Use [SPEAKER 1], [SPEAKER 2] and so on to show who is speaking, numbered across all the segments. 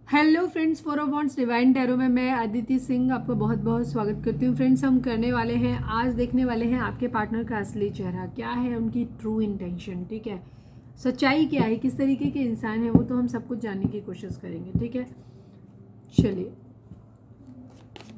[SPEAKER 1] Hello friends, for wants divine tarot में मैं अदिति सिंह आपका बहुत बहुत स्वागत करती हूँ। फ्रेंड्स, हम करने वाले हैं, आज देखने वाले हैं आपके पार्टनर का असली चेहरा क्या है, उनकी ट्रू इंटेंशन। ठीक है, सच्चाई क्या है, किस तरीके के इंसान है वो तो हम सब कुछ जानने की कोशिश करेंगे। ठीक है, चलिए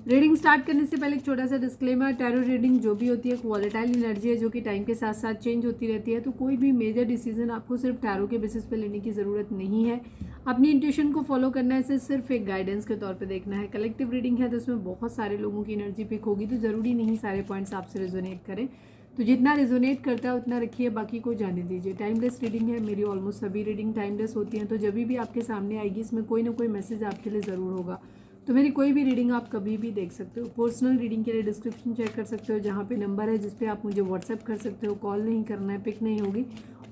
[SPEAKER 1] रीडिंग स्टार्ट करने से पहले एक छोटा सा डिस्क्लेमर। टैरो रीडिंग जो भी होती है एक वॉलेटाइल एनर्जी है जो कि टाइम के साथ साथ चेंज होती रहती है, तो कोई भी मेजर डिसीजन आपको सिर्फ टैरो के बेसिस पे लेने की ज़रूरत नहीं है। अपनी इंट्यूशन को फॉलो करना है, इसे सिर्फ एक गाइडेंस के तौर पे देखना है। कलेक्टिव रीडिंग है तो उसमें बहुत सारे लोगों की एनर्जी पिक होगी, तो ज़रूरी नहीं सारे पॉइंट्स आपसे रेजोनेट करें। तो जितना रेजोनेट करता है उतना रखिए, बाकी को जाने दीजिए। टाइमलेस रीडिंग है, मेरी ऑलमोस्ट सभी रीडिंग टाइमलेस होती हैं, तो जब भी आपके सामने आएगी इसमें कोई ना कोई मैसेज आपके लिए ज़रूर होगा। तो मेरी कोई भी रीडिंग आप कभी भी देख सकते हो। पर्सनल रीडिंग के लिए डिस्क्रिप्शन चेक कर सकते हो, जहाँ पे नंबर है जिस पे आप मुझे व्हाट्सएप कर सकते हो। कॉल नहीं करना है, पिक नहीं होगी।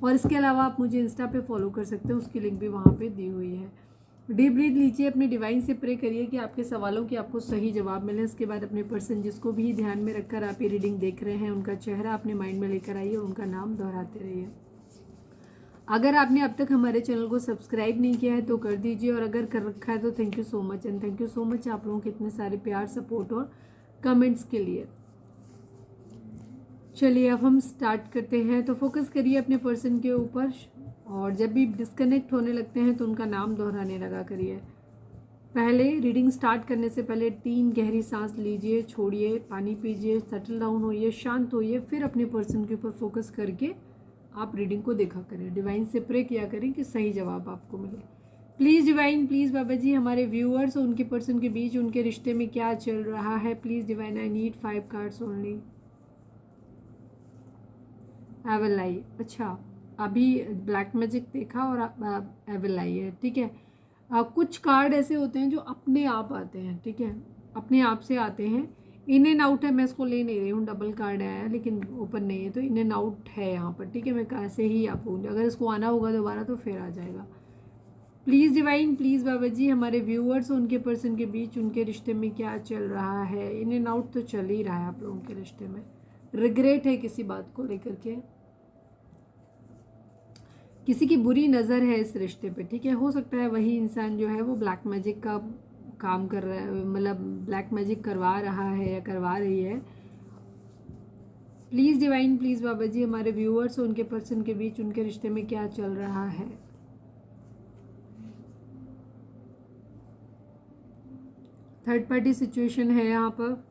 [SPEAKER 1] और इसके अलावा आप मुझे इंस्टा पे फॉलो कर सकते हो, उसकी लिंक भी वहाँ पे दी हुई है। डीप ब्रीथ लीजिए, अपने डिवाइन से प्रे करिए कि आपके सवालों के आपको सही जवाब मिले। इसके बाद अपने पर्सन जिसको भी ध्यान में रखकर आप ये रीडिंग देख रहे हैं उनका चेहरा अपने माइंड में लेकर आइए और उनका नाम दोहराते रहिए। अगर आपने अब तक हमारे चैनल को सब्सक्राइब नहीं किया है तो कर दीजिए, और अगर कर रखा है तो thank you so much. And thank you so much आप लोगों के इतने सारे प्यार, सपोर्ट और कमेंट्स के लिए। चलिए अब हम स्टार्ट करते हैं। तो फोकस करिए अपने पर्सन के ऊपर, और जब भी डिस्कनेक्ट होने लगते हैं तो उनका नाम दोहराने लगा करिए। पहले रीडिंग स्टार्ट करने से पहले 3 गहरी सांस लीजिए, छोड़िए, पानी पीजिए, सेटल डाउन होइए, शांत होइए, फिर अपने पर्सन के ऊपर फोकस करके आप रीडिंग को देखा करें। डिवाइन से प्रे किया करें कि सही जवाब आपको मिले। प्लीज़ डिवाइन, प्लीज़ बाबा जी, हमारे व्यूअर्स और उनके पर्सन के बीच उनके रिश्ते में क्या चल रहा है। Please divine, I need 5 cards only. एवल आई, अच्छा, अभी ब्लैक मैजिक देखा और एवल आई है। ठीक है, कुछ कार्ड ऐसे होते हैं जो अपने आप आते हैं। ठीक है, अपने आप से आते हैं। इन एंड आउट है, मैं इसको ले नहीं रही हूँ। डबल कार्ड आया है लेकिन ओपन नहीं है, तो इन एंड आउट है यहाँ पर। ठीक है, मैं कैसे ही आप बोलूँ, अगर इसको आना होगा दोबारा तो फिर आ जाएगा। प्लीज़ डिवाइन, प्लीज़ बाबा जी, हमारे व्यूअर्स और उनके पर्सन के बीच उनके रिश्ते में क्या चल रहा है। इन एंड आउट तो चल ही रहा है आप लोगों के रिश्ते में। रिग्रेट है किसी बात को लेकर के, किसी की बुरी नज़र है इस रिश्ते पे। ठीक है, हो सकता है वही इंसान जो है वो ब्लैक मैजिक का काम कर रहा है, मतलब ब्लैक मैजिक करवा रहा है या करवा रही है। प्लीज़ डिवाइन, प्लीज़ बाबा जी, हमारे व्यूअर्स और उनके पर्सन के बीच उनके रिश्ते में क्या चल रहा है। थर्ड पार्टी सिचुएशन है यहाँ पर।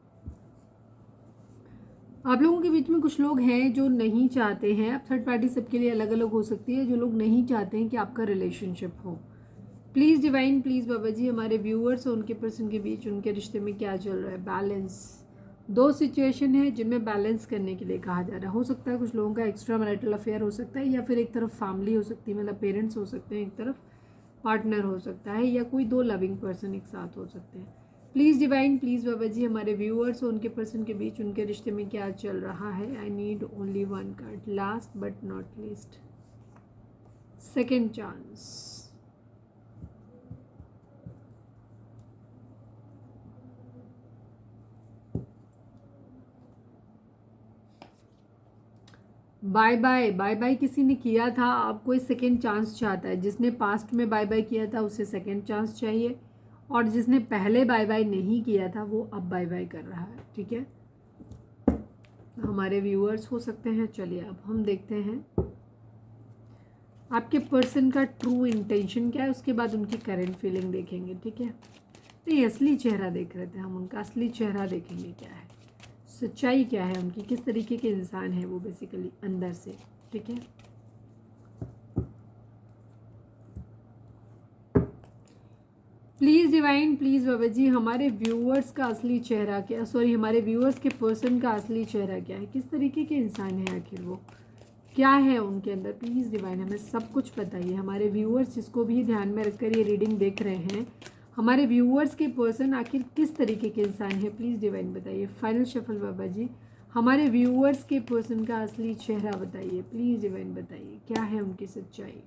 [SPEAKER 1] आप लोगों के बीच में कुछ लोग हैं जो नहीं चाहते हैं, अब थर्ड पार्टी सबके लिए अलग अलग हो सकती है, जो लोग नहीं चाहते हैं कि आपका रिलेशनशिप हो। प्लीज़ डिवाइन, प्लीज़ बाबा जी, हमारे व्यूअर्स और उनके पर्सन के बीच उनके रिश्ते में क्या चल रहा है। बैलेंस, 2 सिचुएशन है जिनमें बैलेंस करने के लिए कहा जा रहा है। हो सकता है कुछ लोगों का एक्स्ट्रा मैरिटल अफेयर हो सकता है, या फिर एक तरफ फैमिली हो सकती है, मतलब पेरेंट्स हो सकते हैं, एक तरफ पार्टनर हो सकता है, या कोई 2 लविंग पर्सन एक साथ हो सकते हैं। प्लीज़ डिवाइन, प्लीज़ बाबा जी, हमारे व्यूअर्स और उनके पर्सन के बीच उनके रिश्ते में क्या चल रहा है। I need only 1 card, last but not least, second chance. Bye bye, bye bye किसी ने किया था, अब कोई सेकेंड चांस चाहता है। जिसने पास्ट में बाय बाय किया था उसे सेकेंड चांस चाहिए, और जिसने पहले बाय बाय नहीं किया था वो अब बाय बाय कर रहा है। ठीक है, हमारे व्यूअर्स हो सकते हैं। चलिए अब हम देखते हैं आपके पर्सन का ट्रू इंटेंशन क्या है, उसके बाद उनकी करंट फीलिंग देखेंगे। ठीक है, नहीं, असली चेहरा देख रहे थे हम, उनका असली चेहरा देखेंगे क्या है, सच्चाई क्या है उनकी, किस तरीके के इंसान है वो बेसिकली अंदर से। ठीक है, प्लीज़ डिवाइन, प्लीज़ बाबा जी, हमारे व्यूअर्स का असली चेहरा क्या, सॉरी, हमारे व्यूअर्स के पर्सन का असली चेहरा क्या है, किस तरीके के इंसान है आखिर वो, क्या है उनके अंदर। प्लीज़ डिवाइन हमें सब कुछ बताइए। हमारे व्यूअर्स जिसको भी ध्यान में रखकर ये रीडिंग देख रहे हैं, हमारे व्यूअर्स के पर्सन आखिर किस तरीके के इंसान है, प्लीज़ डिवाइन बताइए। फाइनल शफल बाबा जी, हमारे व्यूअर्स के पर्सन का असली चेहरा बताइए। प्लीज़ डिवाइन बताइए क्या है उनकी सच्चाई।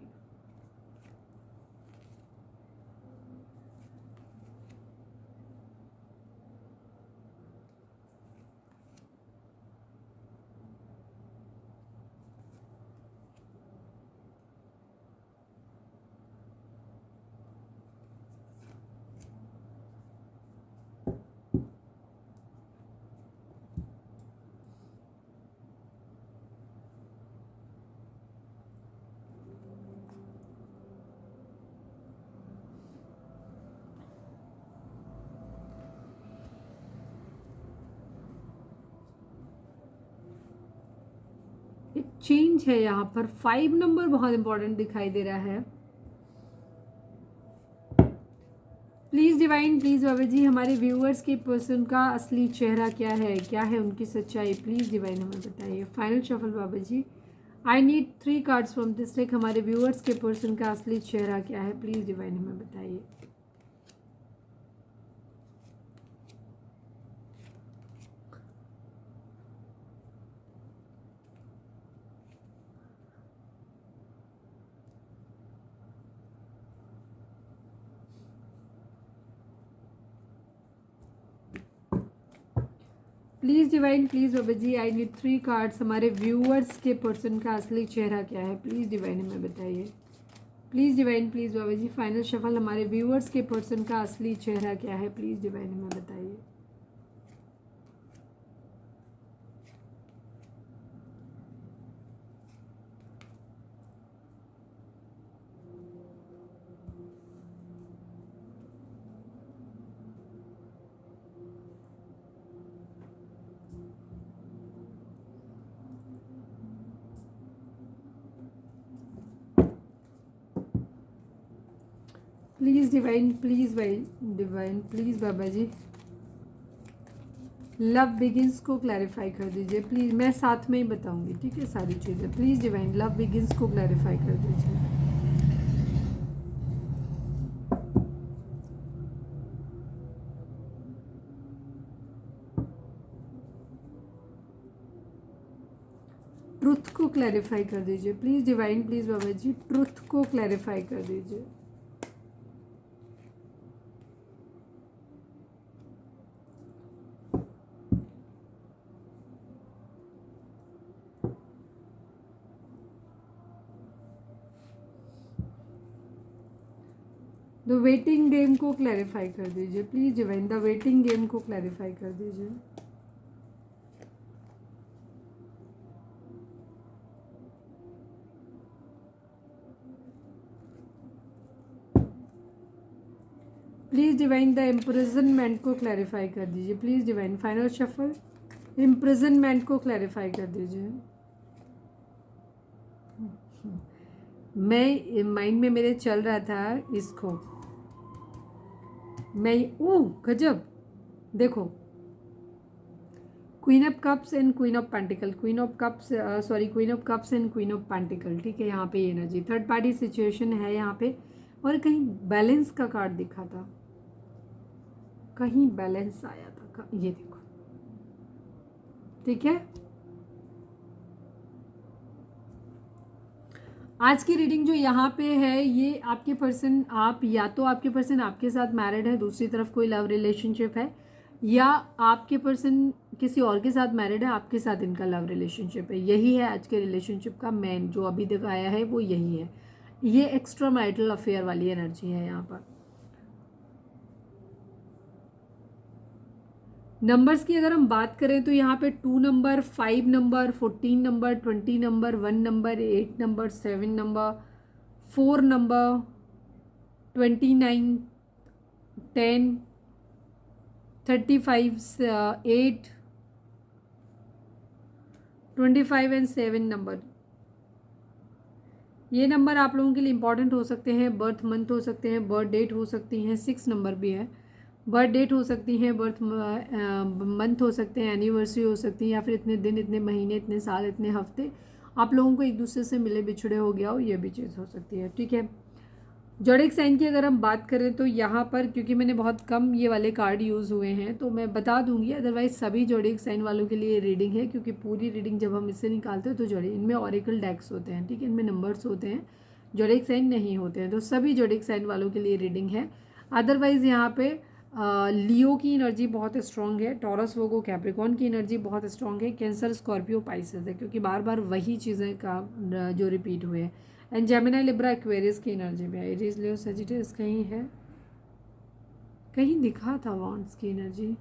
[SPEAKER 1] चेंज है यहाँ पर। 5 नंबर बहुत इंपॉर्टेंट दिखाई दे रहा है। प्लीज़ डिवाइन, प्लीज़ बाबा जी, हमारे व्यूअर्स के पर्सन का असली चेहरा क्या है उनकी सच्चाई, प्लीज़ डिवाइन हमें बताइए। Final shuffle Baba ji, I need 3 cards from this deck. हमारे व्यूअर्स के पर्सन का असली चेहरा क्या है, प्लीज़ डिवाइन हमें बताइए। Please divine, please Baba ji, I need 3 cards. हमारे व्यूअर्स के पर्सन का असली चेहरा क्या है, प्लीज़ डिवाइन हमें बताइए। Please divine, please Baba ji, final shuffle, हमारे व्यूअर्स के पर्सन का असली चेहरा क्या है, प्लीज़ डिवाइन हमें बताइए। Please divine, please divine, please Baba ji, love begins को क्लैरिफाई कर दीजिए प्लीज़। मैं साथ में ही बताऊंगी, ठीक है, सारी चीज़ें। प्लीज़ डिवाइन, लव बिगिंस को क्लैरिफाई कर दीजिए। ट्रुथ को क्लैरिफाई कर दीजिए please divine, please Baba ji, truth को क्लैरिफाई कर दीजिए। द वेटिंग गेम को क्लैरिफाई कर दीजिए please divine, the waiting game को क्लैरिफाई कर दीजिए। प्लीज़ डिवाइन, द इम्प्रिजनमेंट को क्लैरिफाई कर दीजिए please divine. Final shuffle, imprisonment को क्लैरिफाई कर दीजिए। मैं माइंड में मेरे चल रहा था इसको, मैं ओह गजब, देखो, queen of cups and queen of pentacle, queen of cups sorry queen of cups and queen of pentacle, ठीक है। यहाँ पे ये एनर्जी थर्ड पार्टी सिचुएशन है यहाँ पे, और कहीं बैलेंस का कार्ड दिखा था, कहीं बैलेंस आया था, ये देखो, ठीक है। आज की रीडिंग जो यहाँ पे है, ये आपके पर्सन, आप या तो आपके पर्सन आपके साथ मैरिड है, दूसरी तरफ कोई लव रिलेशनशिप है, या आपके पर्सन किसी और के साथ मैरिड है, आपके साथ इनका लव रिलेशनशिप है। यही है आज के रिलेशनशिप का मेन जो अभी दिखाया है, वो यही है। ये एक्स्ट्रा मैरिटल अफेयर वाली एनर्जी है यहाँ पर। नंबर्स की अगर हम बात करें तो यहाँ पे 2 number, 5 number, 14 number, 20 number, 1 number, 8 number, 7 number, 4 number, 29, 10, 35, 8, 25 and 7 number. ये नंबर आप लोगों के लिए इंपॉर्टेंट हो सकते हैं, बर्थ मंथ हो सकते हैं, बर्थ डेट हो सकती हैं, 6 नंबर भी है, बर्थ डेट हो सकती है, बर्थ मंथ हो सकते हैं, एनिवर्सरी हो सकती है, या फिर इतने दिन, इतने महीने, इतने साल, इतने हफ्ते आप लोगों को एक दूसरे से मिले बिछड़े हो गया हो, ये भी चीज़ हो सकती है, ठीक है। जोडिक साइन की अगर हम बात करें तो यहाँ पर क्योंकि मैंने बहुत कम ये वाले कार्ड यूज़ हुए हैं तो मैं बता दूंगी, अदरवाइज सभी जोडिक साइन वालों के लिए रीडिंग है, क्योंकि पूरी रीडिंग जब हम इससे निकालते हैं तो जोडिक, इनमें ऑरिकल डेक्स होते हैं, ठीक है, इनमें नंबर्स होते हैं, जोडिक साइन नहीं होते हैं, तो सभी जोडिक साइन वालों के लिए रीडिंग है। अदरवाइज़ यहाँ पे लियो की एनर्जी बहुत स्ट्रॉन्ग है, टॉरस वोगो कैप्रिकॉन की एनर्जी बहुत स्ट्रॉन्ग है, कैंसर स्कॉर्पियो पाइसेस है, क्योंकि बार बार वही चीज़ें का जो रिपीट हुए हैं, एंड जेमिनी लिब्रा एक्वेरियस की एनर्जी में है, एरीज लियो सजिटेरियस कहीं है, कहीं दिखा था वॉन्ड्स की एनर्जी,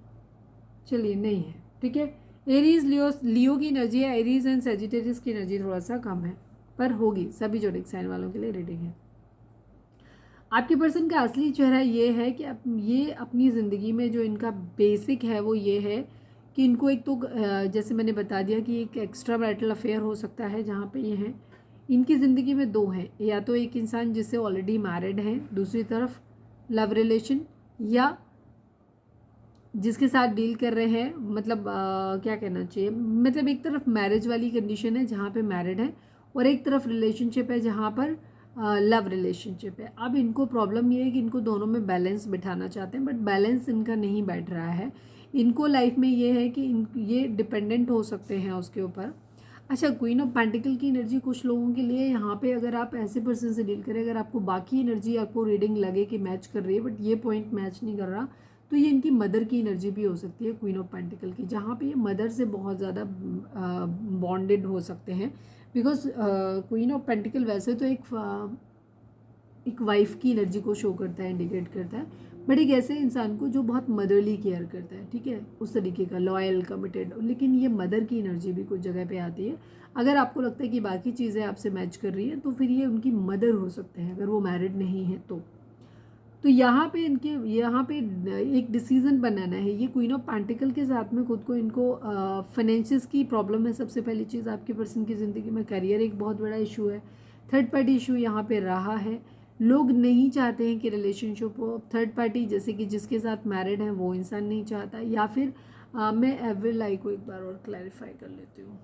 [SPEAKER 1] चलिए नहीं है, ठीक है। एरीज लियो की एनर्जी है, एरीज एंड सजिटेरियस की एनर्जी थोड़ा सा कम है, पर होगी, सभी जोडिक साइन वालों के लिए रीडिंग है। आपके पर्सन का असली चेहरा ये है कि ये अपनी ज़िंदगी में जो इनका बेसिक है वो ये है कि इनको एक तो जैसे मैंने बता दिया कि एक एक्स्ट्रा मैरिटल अफेयर हो सकता है जहाँ पे ये हैं। इनकी ज़िंदगी में दो हैं, या तो एक इंसान जिससे ऑलरेडी मैरिड है, दूसरी तरफ लव रिलेशन, या जिसके साथ डील कर रहे हैं, मतलब क्या कहना चाहिए, मतलब एक तरफ मैरिज वाली कंडीशन है जहाँ पे मैरिड है, और एक तरफ रिलेशनशिप है जहाँ पर लव रिलेशनशिप है। अब इनको प्रॉब्लम ये है कि इनको दोनों में बैलेंस बिठाना चाहते हैं, बट बैलेंस इनका नहीं बैठ रहा है। इनको लाइफ में ये है कि ये डिपेंडेंट हो सकते हैं उसके ऊपर। अच्छा, क्वीन ऑफ पेंटिकल की एनर्जी कुछ लोगों के लिए यहाँ पे, अगर आप ऐसे पर्सन से डील करें, अगर आपको बाकी एनर्जी आपको रीडिंग लगे कि मैच कर रही है बट ये पॉइंट मैच नहीं कर रहा, तो ये इनकी मदर की एनर्जी भी हो सकती है, क्वीन ऑफ पेंटिकल की, जहाँ पे ये मदर से बहुत ज़्यादा बॉन्डेड हो सकते हैं। बिकॉज क्वीन ऑफ पेंटिकल वैसे तो एक वाइफ की एनर्जी को शो करता है, इंडिकेट करता है, बट एक ऐसे इंसान को जो बहुत मदरली केयर करता है, ठीक है, उस तरीके का लॉयल कमिटेड। लेकिन ये मदर की एनर्जी भी कुछ जगह पे आती है। अगर आपको लगता है कि बाकी चीज़ें आपसे मैच कर रही हैं तो फिर ये उनकी मदर हो सकते हैं, अगर वो मैरिड नहीं है तो यहाँ पे एक डिसीजन बनाना है। ये क्वीन ऑफ पेंटिकल के साथ में खुद को इनको फाइनेंशियस की प्रॉब्लम है। सबसे पहली चीज़ आपके पर्सन की ज़िंदगी में करियर एक बहुत बड़ा इशू है। थर्ड पार्टी इशू यहाँ पे रहा है। लोग नहीं चाहते हैं कि रिलेशनशिप हो। थर्ड पार्टी जैसे कि जिसके साथ मैरिड है वो इंसान नहीं चाहता, या फिर मैं एवरी लाई को एक बार और क्लैरिफाई कर लेती हूँ।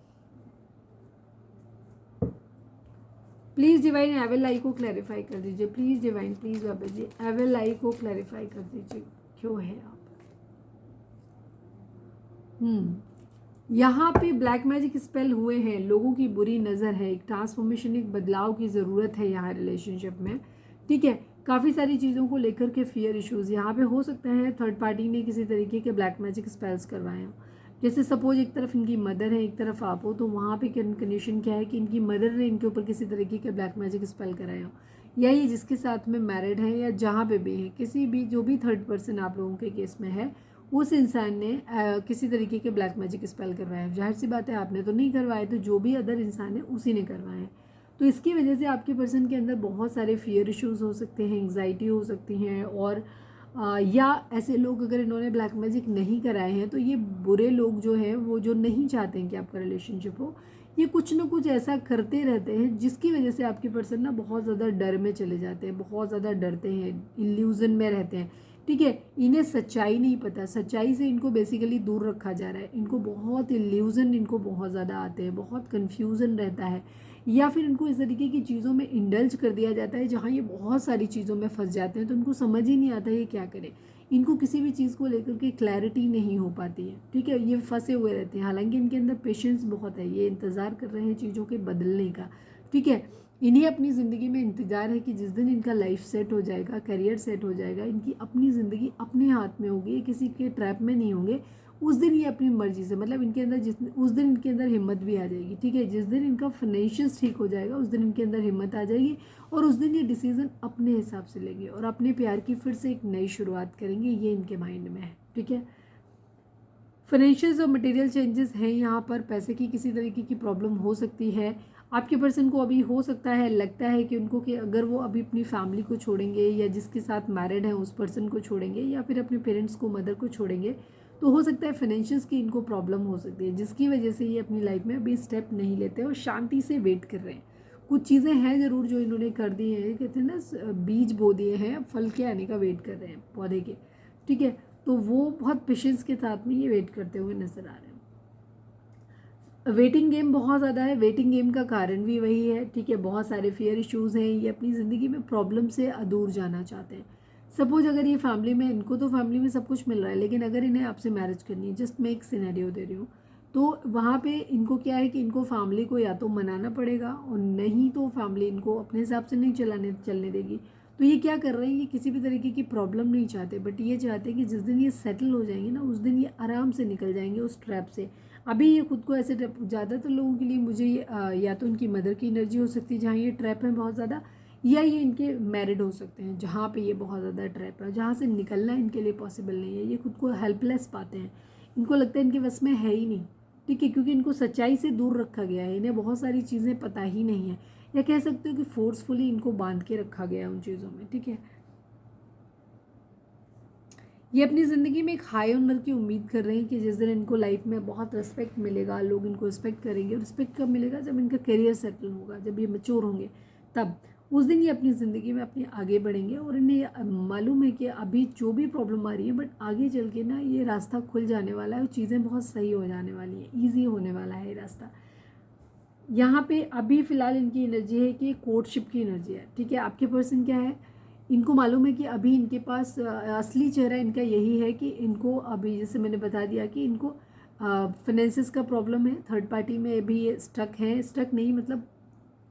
[SPEAKER 1] प्लीज़ डिवाइन एवल आई को क्लैरिफाई कर दीजिए, प्लीज़ डिवाइन, प्लीज़ बाबा जी एवल आई को क्लैरिफाई कर दीजिए, क्यों है आप। यहाँ पे ब्लैक मैजिक स्पेल हुए हैं, लोगों की बुरी नज़र है, एक ट्रांसफॉर्मेशन, एक बदलाव की ज़रूरत है यहाँ रिलेशनशिप में, ठीक है। काफ़ी सारी चीज़ों को लेकर के फियर इश्यूज़ यहाँ पे हो सकते हैं। थर्ड पार्टी ने किसी तरीके के ब्लैक मैजिक स्पेल्स करवाए हों। जैसे सपोज एक तरफ इनकी मदर है, एक तरफ आप हो, तो वहाँ पे कंडीशन क्या है कि इनकी मदर ने इनके ऊपर किसी तरीके के ब्लैक मैजिक स्पेल कराया हो, या ये जिसके साथ में मैरिड है या जहाँ पे भी है, किसी भी जो भी थर्ड पर्सन आप लोगों के केस में है, उस इंसान ने किसी तरीके के ब्लैक मैजिक स्पेल करवाया। जाहिर सी बात है आपने तो नहीं करवाए, तो जो भी अदर इंसान है उसी ने करवाए। तो इसकी वजह से आपके पर्सन के अंदर बहुत सारे फियर इश्यूज हो सकते हैं, एंग्जाइटी हो सकती हैं, और या ऐसे लोग अगर इन्होंने ब्लैक मैजिक नहीं कराए हैं तो ये बुरे लोग जो हैं वो जो नहीं चाहते हैं कि आपका रिलेशनशिप हो, ये कुछ ना कुछ ऐसा करते रहते हैं जिसकी वजह से आपके पर्सन ना बहुत ज़्यादा डर में चले जाते हैं, बहुत ज़्यादा डरते हैं, इल्यूज़न में रहते हैं, ठीक है। इन्हें सच्चाई नहीं पता, सच्चाई से इनको बेसिकली दूर रखा जा रहा है, इनको बहुत इल्यूज़न इनको बहुत ज़्यादा आते हैं, बहुत कन्फ्यूज़न रहता है, या फिर इनको इस तरीके की चीज़ों में इंडल्ज कर दिया जाता है जहाँ ये बहुत सारी चीज़ों में फंस जाते हैं, तो इनको समझ ही नहीं आता ये क्या करें। इनको किसी भी चीज़ को लेकर के क्लैरिटी नहीं हो पाती है, ठीक है, ये फंसे हुए रहते हैं। हालांकि इनके अंदर पेशेंस बहुत है, ये इंतज़ार कर रहे हैं चीज़ों के बदलने का, ठीक है। इन्हें अपनी ज़िंदगी में इंतज़ार है कि जिस दिन इनका लाइफ सेट हो जाएगा, करियर सेट हो जाएगा, इनकी अपनी ज़िंदगी अपने हाथ में होगी, किसी के ट्रैप में नहीं होंगे, उस दिन ये अपनी मर्जी से, मतलब इनके अंदर उस दिन इनके अंदर हिम्मत भी आ जाएगी, ठीक है। जिस दिन इनका फाइनेंशियल्स ठीक हो जाएगा उस दिन इनके अंदर हिम्मत आ जाएगी, और उस दिन ये डिसीजन अपने हिसाब से लेंगे और अपने प्यार की फिर से एक नई शुरुआत करेंगे, ये इनके माइंड में है, ठीक है। फाइनेंशियल्स और मटेरियल चेंजेस हैं यहाँ पर। पैसे की किसी तरीके की प्रॉब्लम हो सकती है आपके पर्सन को। अभी हो सकता है, लगता है कि उनको, कि अगर वो अभी अपनी फैमिली को छोड़ेंगे या जिसके साथ मैरिड है उस पर्सन को छोड़ेंगे या फिर अपने पेरेंट्स को, मदर को छोड़ेंगे, तो हो सकता है फाइनेंशियल्स की इनको प्रॉब्लम हो सकती है, जिसकी वजह से ये अपनी लाइफ में अभी स्टेप नहीं लेते और शांति से वेट कर रहे हैं। कुछ चीज़ें हैं ज़रूर जो इन्होंने कर दी हैं, कहते हैं ना बीज बो दिए हैं, फल के आने का वेट कर रहे हैं पौधे के, ठीक है। तो वो बहुत पेशेंस के साथ में ये वेट करते हुए नजर आ रहे हैं। वेटिंग गेम बहुत ज़्यादा है, वेटिंग गेम का कारण भी वही है, ठीक है। बहुत सारे फियर इश्यूज़ हैं, ये अपनी ज़िंदगी में प्रॉब्लम से दूर जाना चाहते हैं। सपोज अगर ये फैमिली में, इनको तो फैमिली में सब कुछ मिल रहा है, लेकिन अगर इन्हें आपसे मैरिज करनी है, जस्ट मैं एक सिनेरियो दे रही हूँ, तो वहाँ पे इनको क्या है कि इनको फैमिली को या तो मनाना पड़ेगा, और नहीं तो फैमिली इनको अपने हिसाब से नहीं चलने देगी। तो ये क्या कर रहे हैं, ये किसी भी तरीके की प्रॉब्लम नहीं चाहते, बट ये चाहते हैं कि जिस दिन ये सेटल हो जाएंगे ना, उस दिन ये आराम से निकल जाएंगे उस ट्रैप से। अभी ये खुद को ऐसे, ज़्यादातर लोगों के लिए मुझे या तो उनकी मदर की एनर्जी हो सकती है जहाँ ये ट्रैप है बहुत ज़्यादा, या ये इनके मैरिड हो सकते हैं जहाँ पे ये बहुत ज़्यादा ट्रैप है, जहाँ से निकलना इनके लिए पॉसिबल नहीं है। ये खुद को हेल्पलेस पाते हैं, इनको लगता है इनके बस में है ही नहीं, ठीक है, क्योंकि इनको सच्चाई से दूर रखा गया है, इन्हें बहुत सारी चीज़ें पता ही नहीं है, या कह सकते हो कि फोर्सफुली इनको बांध के रखा गया है उन चीज़ों में, ठीक है। ये अपनी ज़िंदगी में एक हाई ऑनर की उम्मीद कर रहे हैं कि जिस दिन इनको लाइफ में बहुत रिस्पेक्ट मिलेगा, लोग इनको रिस्पेक्ट करेंगे। रिस्पेक्ट कब मिलेगा? जब इनका करियर सेटल होगा, जब ये मैच्योर होंगे, तब उस दिन ये अपनी ज़िंदगी में अपनी आगे बढ़ेंगे। और इन्हें मालूम है कि अभी जो भी प्रॉब्लम आ रही है, बट आगे चल के ना ये रास्ता खुल जाने वाला है और चीज़ें बहुत सही हो जाने वाली हैं, ईजी होने वाला है ये रास्ता। यहाँ पे अभी फ़िलहाल इनकी एनर्जी है कि कोर्टशिप की एनर्जी है, ठीक है। आपके पर्सन क्या है, इनको मालूम है कि अभी इनके पास असली चेहरा इनका यही है कि इनको अभी, जैसे मैंने बता दिया कि इनको फाइनेंसिस का प्रॉब्लम है, थर्ड पार्टी में भी ये स्टक है। स्टक नहीं मतलब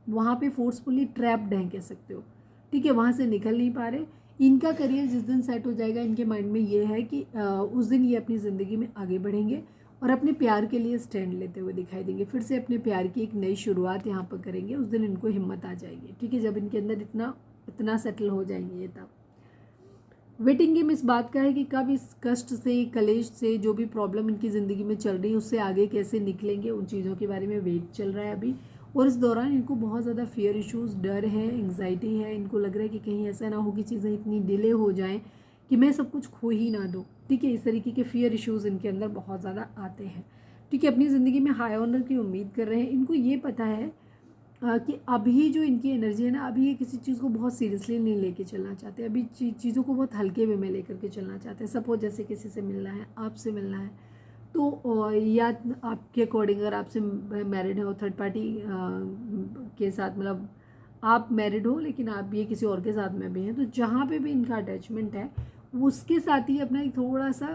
[SPEAKER 1] वहाँ पे फोर्सफुली ट्रैप्ड हैं कह सकते हो, ठीक है, वहाँ से निकल नहीं पा रहे। इनका करियर जिस दिन सेट हो जाएगा, इनके माइंड में ये है कि उस दिन ये अपनी ज़िंदगी में आगे बढ़ेंगे और अपने प्यार के लिए स्टैंड लेते हुए दिखाई देंगे। फिर से अपने प्यार की एक नई शुरुआत यहाँ पर करेंगे। उस दिन इनको हिम्मत आ जाएगी, ठीक है, जब इनके अंदर इतना सेटल हो जाएंगे ये। तब वेटिंग गेम इस बात का है कि कब इस कष्ट से, कलेश से, जो भी प्रॉब्लम इनकी ज़िंदगी में चल रही है उससे आगे कैसे निकलेंगे, उन चीज़ों के बारे में वेट चल रहा है अभी। और इस दौरान इनको बहुत ज़्यादा फियर इश्यूज, डर है, एंग्जाइटी है। इनको लग रहा है कि कहीं ऐसा ना हो कि चीज़ें इतनी डिले हो जाएं कि मैं सब कुछ खो ही ना दूँ, ठीक है। इस तरीके के फियर इश्यूज़ इनके अंदर बहुत ज़्यादा आते हैं, ठीक है। अपनी ज़िंदगी में हाई ऑनर की उम्मीद कर रहे हैं। इनको ये पता है कि अभी जो इनकी एनर्जी है ना, अभी ये किसी चीज़ को बहुत सीरियसली नहीं लेके चलना चाहते। अभी चीज़ों को बहुत हल्के वे में लेकर के चलना चाहते हैं। सपोज जैसे किसी से मिलना है, आपसे मिलना है, तो या आपके अकॉर्डिंग अगर आपसे मैरिड है और थर्ड पार्टी के साथ, मतलब आप मैरिड हो लेकिन आप ये किसी और के साथ में भी हैं, तो जहाँ पे भी इनका अटैचमेंट है उसके साथ ही अपना एक थोड़ा सा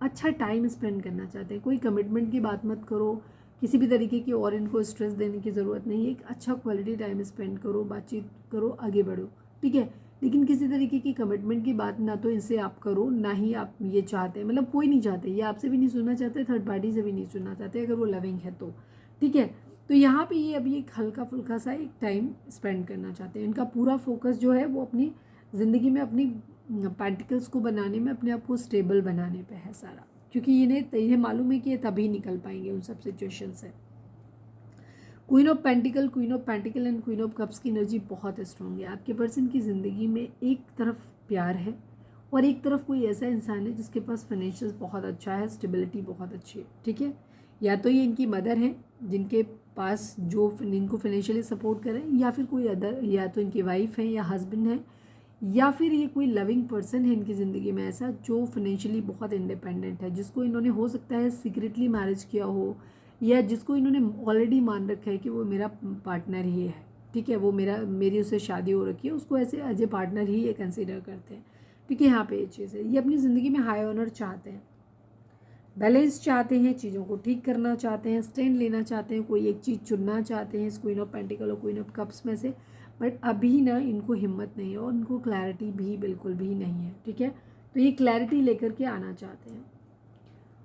[SPEAKER 1] अच्छा टाइम स्पेंड करना चाहते हैं। कोई कमिटमेंट की बात मत करो, किसी भी तरीके की और इनको स्ट्रेस देने की ज़रूरत नहीं है। एक अच्छा क्वालिटी टाइम स्पेंड करो, बातचीत करो, आगे बढ़ो, ठीक है। लेकिन किसी तरीके की कमिटमेंट की बात ना तो इनसे आप करो, ना ही आप ये चाहते हैं, मतलब कोई नहीं चाहते, ये आपसे भी नहीं सुनना चाहते, थर्ड पार्टी से भी नहीं सुनना चाहते, अगर वो लविंग है तो, ठीक है। तो यहाँ पे ये अभी एक हल्का फुल्का सा एक टाइम स्पेंड करना चाहते हैं। इनका पूरा फोकस जो है वो अपनी ज़िंदगी में अपनी पार्टिकल्स को बनाने में, अपने आप को स्टेबल बनाने पे है सारा, क्योंकि इन्हें मालूम है कि ये तभी निकल पाएंगे उन सब सिचुएशन से। Queen of pentacle and queen of cups की एनर्जी बहुत स्ट्रॉन्ग है। आपके पर्सन की ज़िंदगी में एक तरफ प्यार है और एक तरफ कोई ऐसा इंसान है जिसके पास फाइनेंशियल बहुत अच्छा है, स्टेबिलिटी बहुत अच्छी है, ठीक है। या तो ये इनकी मदर है जिनके पास जो इनको फाइनेंशियली सपोर्ट करें, या फिर कोई अदर, या तो इनकी वाइफ है या हस्बैंड है, या फिर ये कोई लविंग पर्सन है इनकी ज़िंदगी में ऐसा जो फाइनेंशियली बहुत इंडिपेंडेंट है, जिसको इन्होंने हो सकता है सीक्रेटली मैरिज किया हो, या जिसको इन्होंने ऑलरेडी मान रखा है कि वो मेरा पार्टनर ही है, ठीक है, वो मेरी उससे शादी हो रखी है, उसको ऐसे एज ए पार्टनर ही ये कंसिडर करते हैं, ठीक है। यहाँ पे ये चीज़ है, ये अपनी ज़िंदगी में हाई ऑनर चाहते हैं, बैलेंस चाहते हैं, चीज़ों को ठीक करना चाहते हैं, स्टैंड लेना चाहते हैं, कोई एक चीज़ चुनना चाहते हैं इस क्वीन ऑफ पेंटिकल और क्वीन ऑफ कप्स में से। बट अभी ना इनको हिम्मत नहीं है और इनको क्लैरिटी भी बिल्कुल भी नहीं है, ठीक है। तो ये क्लैरिटी लेकर के आना चाहते हैं।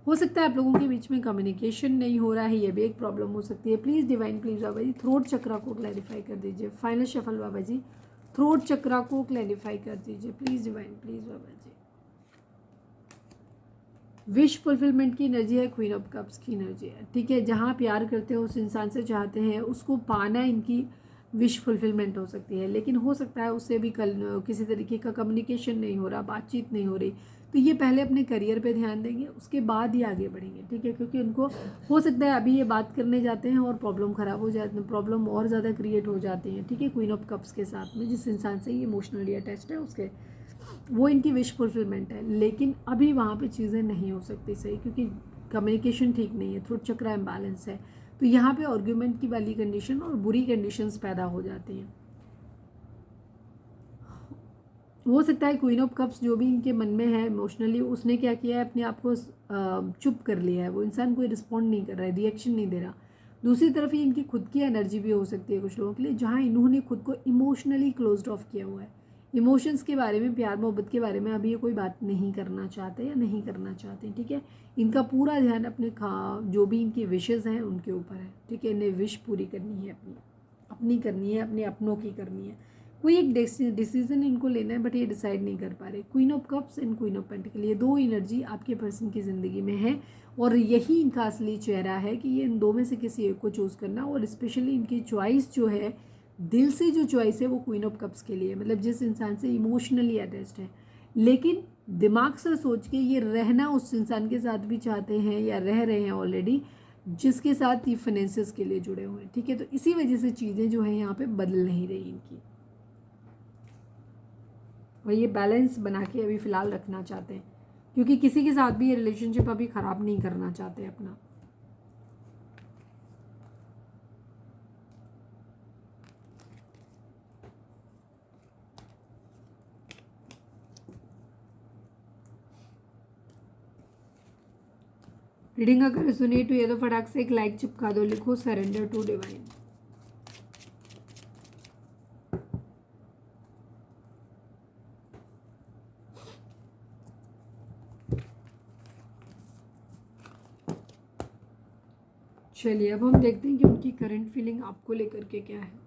[SPEAKER 1] हो सकता है आप लोगों के बीच में कम्युनिकेशन नहीं हो रहा है, ये भी एक प्रॉब्लम हो सकती है। Please divine, please Baba ji throat chakra को क्लैरिफाई कर दीजिए। फाइनल शफल बाबा जी, थ्रोट चक्रा को क्लैरिफाई कर दीजिए please divine, please Baba ji. Wish fulfilment की एनर्जी है, क्वीन ऑफ कप्स की एनर्जी है, ठीक है। जहाँ प्यार करते हो उस इंसान से चाहते हैं उसको पाना, इनकी विश फुलफिलमेंट हो सकती है। लेकिन हो सकता है उससे भी कल किसी तरीके का कम्युनिकेशन नहीं हो रहा, बातचीत नहीं हो रही, तो ये पहले अपने करियर पे ध्यान देंगे, उसके बाद ही आगे बढ़ेंगे, ठीक है। क्योंकि उनको हो सकता है अभी ये बात करने जाते हैं और प्रॉब्लम ख़राब हो जाती है, प्रॉब्लम और ज़्यादा क्रिएट हो जाती है, ठीक है। क्वीन ऑफ कप्स के साथ में जिस इंसान से ये इमोशनली अटैच्ड है उसके, वो इनकी विश फुलफिलमेंट है। लेकिन अभी वहाँ पे चीज़ें नहीं हो सकती सही, क्योंकि कम्युनिकेशन ठीक नहीं है, थ्रोट चक्रा इम्बैलेंस है, तो यहाँ पे आर्ग्यूमेंट की वाली कंडीशन और बुरी कंडीशंस पैदा हो जाती हैं। हो सकता है क्वीन ऑफ कप्स जो भी इनके मन में है इमोशनली, उसने क्या किया है, अपने आप को चुप कर लिया है, वो इंसान कोई रिस्पॉन्ड नहीं कर रहा है, रिएक्शन नहीं दे रहा। दूसरी तरफ ये इनकी खुद की एनर्जी भी हो सकती है कुछ लोगों के लिए, जहाँ इन्होंने खुद को इमोशनली क्लोज्ड ऑफ किया हुआ है। इमोशंस के बारे में, प्यार मोहब्बत के बारे में अभी ये कोई बात नहीं करना चाहते या नहीं करना चाहते, ठीक है। इनका पूरा ध्यान अपने जो भी इनकी विशेज़ हैं उनके ऊपर है, ठीक है। इन्हें विश पूरी करनी है, अपनी करनी है, अपने अपनों की करनी है। कोई एक डिसीजन इनको लेना है बट ये डिसाइड नहीं कर पा रहे। Queen of cups and queen of pentacle, ये दो एनर्जी आपके पर्सन की ज़िंदगी में है और यही इनका असली चेहरा है कि ये इन दो में से किसी एक को चूज़ करना। और स्पेशली इनकी चॉइस जो है, दिल से जो चॉइस है वो क्वीन ऑफ कप्स के लिए, मतलब जिस इंसान से इमोशनली अटैच्ड है, लेकिन दिमाग से सोच के ये रहना उस इंसान के साथ भी चाहते हैं या रह रहे हैं ऑलरेडी, जिसके साथ ये फाइनेंसेस के लिए जुड़े हुए हैं, ठीक है। तो इसी वजह से चीज़ें जो है यहाँ पे बदल नहीं रही इनकी, और ये बैलेंस बना के अभी फ़िलहाल रखना चाहते हैं, क्योंकि किसी के साथ भी ये रिलेशनशिप अभी ख़राब नहीं करना चाहते अपना। रीडिंग अगर सुनिए तो ये तो फटाक से एक लाइक चिपका दो, लिखो सरेंडर टू डिवाइन। चलिए अब हम देखते हैं कि उनकी करंट फीलिंग आपको लेकर के क्या है।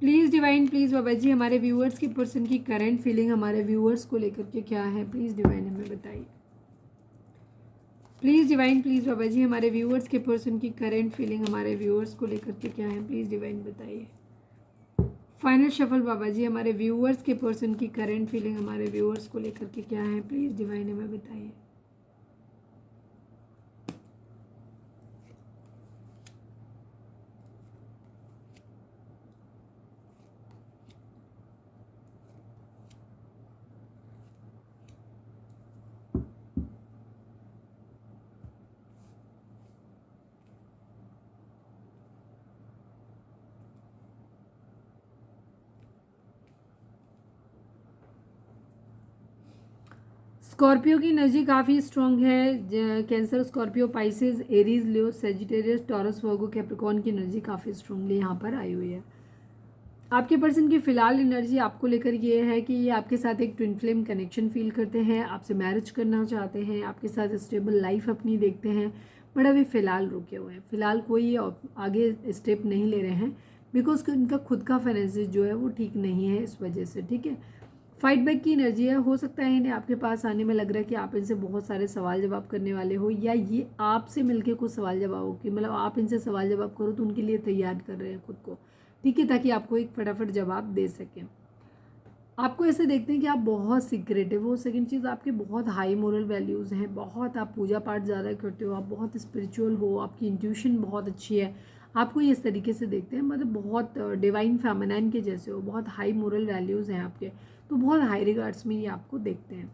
[SPEAKER 1] प्लीज़ डिवाइन, प्लीज़ बाबा जी, हमारे व्यूअर्स की पर्सन की करंट फीलिंग हमारे व्यूअर्स को लेकर के क्या है, प्लीज़ डिवाइन हमें बताइए। प्लीज़ डिवाइन, प्लीज़ बाबा जी, हमारे व्यूअर्स के पर्सन की करंट फीलिंग हमारे व्यूअर्स को लेकर के क्या है, प्लीज़ डिवाइन बताइए। फाइनल शफल बाबा जी, हमारे व्यूअर्स के पर्सन की करंट फीलिंग हमारे व्यूअर्स को लेकर के क्या है, प्लीज़ डिवाइन हमें बताइए। स्कॉर्पियो की एनर्जी काफ़ी स्ट्रॉन्ग है। कैंसर, स्कॉर्पियो, पाइसेस, एरीज, लियो, सेजिटेरियस, टॉरस, वर्गो, कैप्रिकॉर्न की एनर्जी काफ़ी स्ट्रांगली यहाँ पर आई हुई है। आपके पर्सन की फ़िलहाल एनर्जी आपको लेकर ये है कि ये आपके साथ एक ट्विन फ्लेम कनेक्शन फील करते हैं, आपसे मैरिज करना चाहते हैं, आपके साथ स्टेबल लाइफ अपनी देखते हैं, बट अभी फ़िलहाल रुके हुए हैं। फ़िलहाल कोई आगे स्टेप नहीं ले रहे हैं, बिकॉज उनका खुद का फाइनेंसिस जो है वो ठीक नहीं है, इस वजह से, ठीक है। फाइट बैक की एनर्जी है, हो सकता है इन्हें आपके पास आने में लग रहा है कि आप इनसे बहुत सारे सवाल जवाब करने वाले हो, या ये आपसे मिलके कुछ सवाल जवाब हो कि मतलब आप इनसे सवाल जवाब करो तो उनके लिए तैयार कर रहे हैं खुद को, ठीक है, ताकि आपको एक फटाफट जवाब दे सकें। आपको ऐसे देखते हैं कि आप बहुत सीक्रेटिव हो। सेकंड चीज़, आपके बहुत हाई मोरल वैल्यूज़ हैं, बहुत आप पूजा पाठ ज़्यादा करते हो, आप बहुत स्पिरिचुअल हो, आपकी इंट्यूशन बहुत अच्छी है। आपको ये इस तरीके से देखते हैं, मतलब बहुत डिवाइन फेमिनाइन के जैसे हो, बहुत हाई मोरल वैल्यूज़ हैं आपके, तो बहुत हाई रिगार्ड्स में ये आपको देखते हैं।